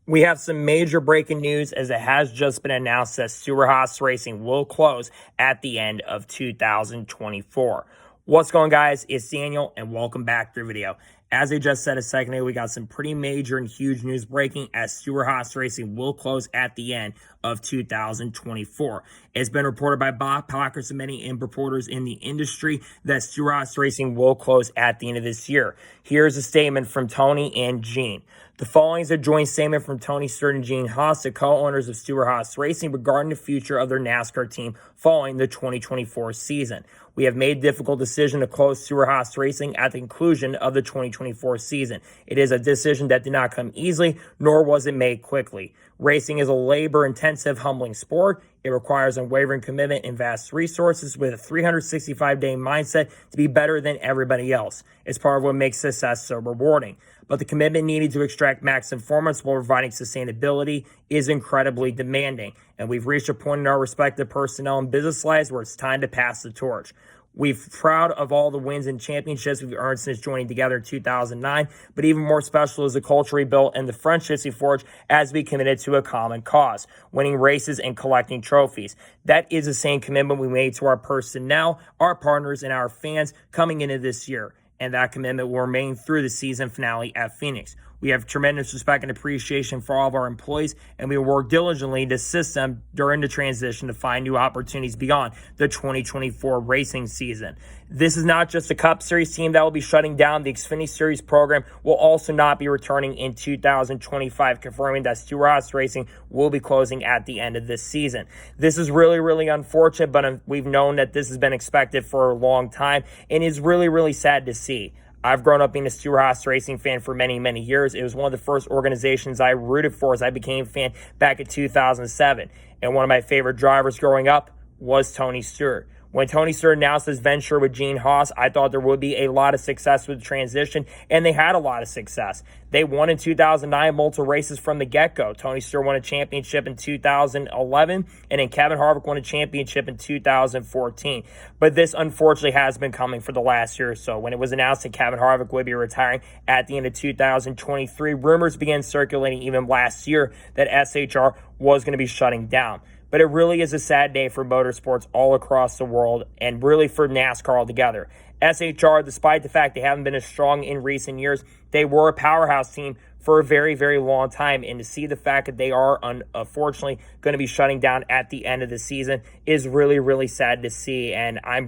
We have some major breaking news as it has just been announced that Stewart-Haas Racing will close at the end of 2024. What's going on, guys? It's Daniel, and welcome back to the video. As I just said a second ago, we got some pretty major and huge news breaking as Stewart-Haas Racing will close at the end of 2024. It's been reported by Bob Pockers and many reporters in the industry that Stewart-Haas Racing will close at the end of this year. Here's a statement from Tony and Gene. The following is a joint statement from Tony Stewart and Gene Haas, the co-owners of Stewart-Haas Racing, regarding the future of their NASCAR team following the 2024 season. We have made a difficult decision to close Stewart-Haas Racing at the conclusion of the 2024 season. It is a decision that did not come easily, nor was it made quickly. Racing is a labor-intensive, humbling sport. It requires unwavering commitment and vast resources with a 365-day mindset to be better than everybody else. It's part of what makes success so rewarding. But the commitment needed to extract maximum performance while providing sustainability is incredibly demanding. And we've reached a point in our respective personnel and business lives where it's time to pass the torch. We're proud of all the wins and championships we've earned since joining together in 2009, but even more special is the culture we built and the friendships we forged as we committed to a common cause, winning races and collecting trophies. That is the same commitment we made to our personnel, our partners, and our fans coming into this year. And that commitment will remain through the season finale at Phoenix. We have tremendous respect and appreciation for all of our employees, and we will work diligently to assist them during the transition to find new opportunities beyond the 2024 racing season. This is not just a Cup Series team that will be shutting down. The Xfinity Series program will also not be returning in 2025, confirming that Stewart-Haas Racing will be closing at the end of this season. This is really, really unfortunate, but we've known that this has been expected for a long time, and it's really, really sad to see. I've grown up being a Stewart-Haas Racing fan for many, many years. It was one of the first organizations I rooted for as I became a fan back in 2007. And one of my favorite drivers growing up was Tony Stewart. When Tony Stewart announced his venture with Gene Haas, I thought there would be a lot of success with the transition, and they had a lot of success. They won in 2009 multiple races from the get-go. Tony Stewart won a championship in 2011, and then Kevin Harvick won a championship in 2014. But this, unfortunately, has been coming for the last year or so. When it was announced that Kevin Harvick would be retiring at the end of 2023, rumors began circulating even last year that SHR was going to be shutting down. But it really is a sad day for motorsports all across the world and really for NASCAR altogether. SHR, despite the fact they haven't been as strong in recent years, they were a powerhouse team for a very, very long time. And to see the fact that they are unfortunately going to be shutting down at the end of the season is really, really sad to see. And I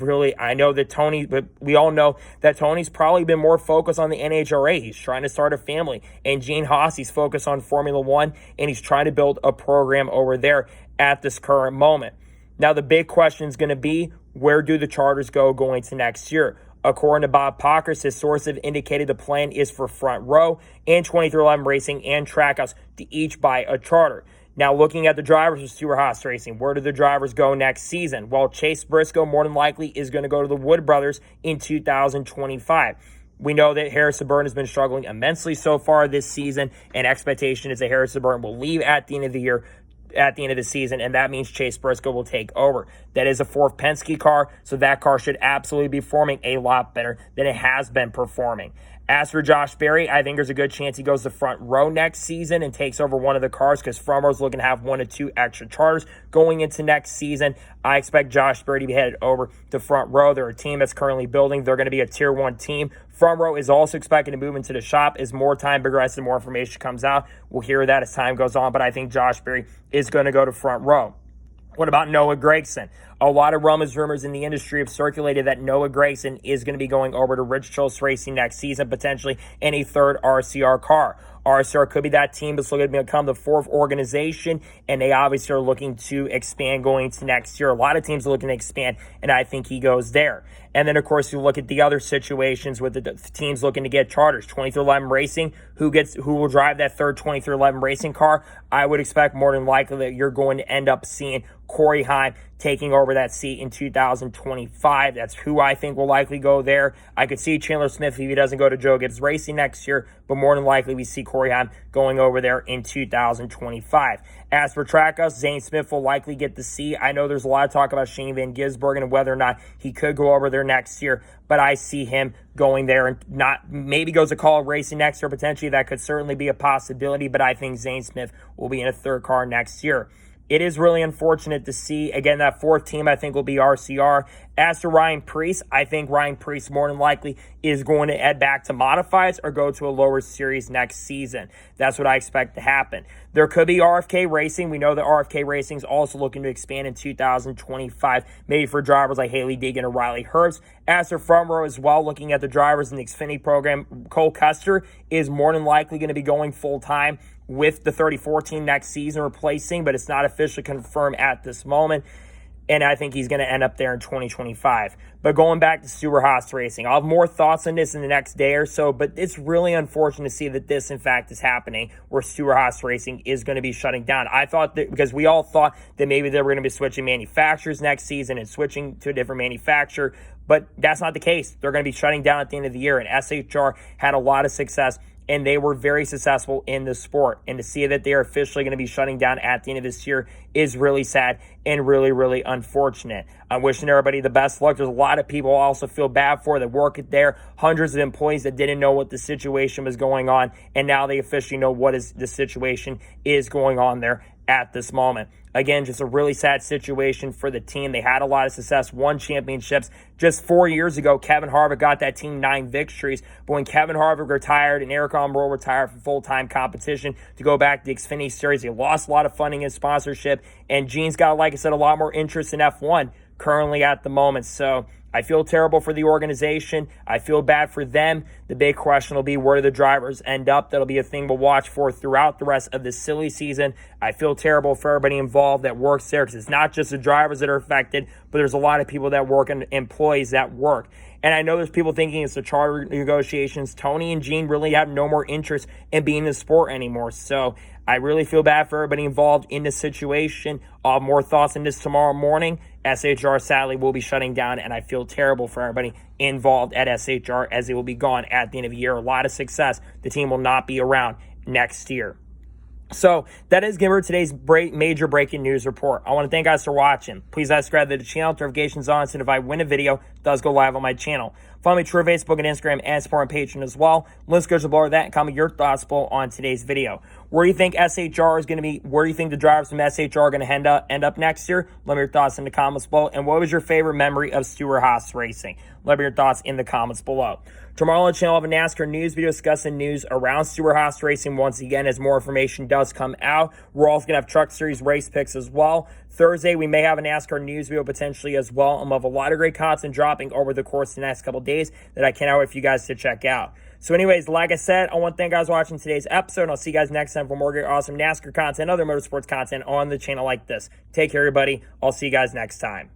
know that Tony, but we all know that Tony's probably been more focused on the NHRA. He's trying to start a family. And Gene Haas, he's focused on Formula One, and he's trying to build a program over there at this current moment. Now, the big question is going to be, where do the charters go going to next year? According to Bob Pockers, his sources have indicated the plan is for Front Row and 2311 Racing and Trackhouse to each buy a charter. Now, looking at the drivers of Stewart-Haas Racing, where do the drivers go next season? Well, Chase Briscoe more than likely is going to go to the Wood Brothers in 2025. We know that Harrison Burton has been struggling immensely so far this season, and expectation is that Harrison Burton will leave at the end of the year, at the end of the season, and that means Chase Briscoe will take over. That is a fourth Penske car, so that car should absolutely be performing a lot better than it has been performing. As for Josh Berry, I think there's a good chance he goes to Front Row next season and takes over one of the cars because Front Row's looking to have 1 to 2 extra charters going into next season. I expect Josh Berry to be headed over to Front Row. They're a team that's currently building. They're going to be a Tier 1 team. Front Row is also expected to move into the shop as more time progresses and more information comes out. We'll hear that as time goes on, but I think Josh Berry is going to go to Front Row. What about Noah Gragson? A lot of rumors in the industry have circulated that Noah Gragson is going to be going over to Rich Cho's Racing next season, potentially in a third RCR car. RCR could be that team that's looking to become the fourth organization, and they obviously are looking to expand going to next year. A lot of teams are looking to expand, and I think he goes there. And then, of course, you look at the other situations with the teams looking to get charters. 2311 Racing, who will drive that third 2311 Racing car? I would expect more than likely that you're going to end up seeing Corey Heim taking over that seat in 2025. That's who I think will likely go there. I could see Chandler Smith if he doesn't go to Joe Gibbs Racing next year, but more than likely we see Corey Heim go going over there in 2025. As for Trackhouse, Zane Smith will likely get the C. I know there's a lot of talk about Shane Van Gisbergen and whether or not he could go over there next year, but I see him going there and not maybe goes to call racing next year potentially. That could certainly be a possibility, but I think Zane Smith will be in a third car next year. It is really unfortunate to see, again, that fourth team I think will be RCR. As to Ryan Preece, I think Ryan Preece more than likely is going to head back to modifieds or go to a lower series next season. That's what I expect to happen. There could be RFK Racing. We know that RFK Racing is also looking to expand in 2025, maybe for drivers like Haley Deegan or Riley Herbst. As for front row as well, looking at the drivers in the Xfinity program, Cole Custer is more than likely going to be going full-time with the 34 team next season replacing, but it's not officially confirmed at this moment. And I think he's going to end up there in 2025. But going back to Stewart-Haas Racing, I'll have more thoughts on this in the next day or so, but it's really unfortunate to see that this, in fact, is happening, where Stewart-Haas Racing is going to be shutting down. I thought that, because we all thought that maybe they were going to be switching manufacturers next season and switching to a different manufacturer, but that's not the case. They're going to be shutting down at the end of the year, and SHR had a lot of success, and they were very successful in the sport. And to see that they are officially going to be shutting down at the end of this year is really sad and really, really unfortunate. I'm wishing everybody the best luck. There's a lot of people I also feel bad for that work it there. Hundreds of employees that didn't know what the situation was going on, and now they officially know what is the situation is going on there at this moment. Again, just a really sad situation for the team. They had a lot of success, won championships. Just 4 years ago, Kevin Harvick got that team 9 victories. But when Kevin Harvick retired and Eric Almirola retired from full-time competition to go back to the Xfinity Series, they lost a lot of funding and sponsorship. And Gene's got, like I said, a lot more interest in F1 currently at the moment. So I feel terrible for the organization. I feel bad for them. The big question will be, where do the drivers end up? That'll be a thing we'll watch for throughout the rest of this silly season. I feel terrible for everybody involved that works there, because it's not just the drivers that are affected, but there's a lot of people that work and employees that work. And I know there's people thinking it's the charter negotiations. Tony and Gene really have no more interest in being in the sport anymore. So I really feel bad for everybody involved in this situation. I'll have more thoughts on this tomorrow morning. SHR sadly will be shutting down, and I feel terrible for everybody involved at SHR, as they will be gone at the end of the year. A lot of success. The team will not be around next year. So that is Gimmer today's major breaking news report. I want to thank you guys for watching. Please subscribe to the channel, notifications on, so if I win a video, it does go live on my channel. Follow me through Facebook and Instagram, and support on Patreon as well. Links go below that, and comment your thoughts below on today's video. Where do you think SHR is going to be? Where do you think the drivers from SHR are going to end up next year? Let me know your thoughts in the comments below. And what was your favorite memory of Stewart-Haas Racing? Let me know your thoughts in the comments below. Tomorrow on the channel, I'll have a NASCAR news video discussing news around Stewart-Haas Racing once again, as more information does come out. We're also going to have Truck Series race picks as well. Thursday, we may have a NASCAR news video potentially as well. I'm going to have a lot of great content dropping over the course of the next couple of days that I cannot wait for you guys to check out. So anyways, like I said, I want to thank you guys for watching today's episode, and I'll see you guys next time for more great, awesome NASCAR content, other motorsports content on the channel like this. Take care, everybody. I'll see you guys next time.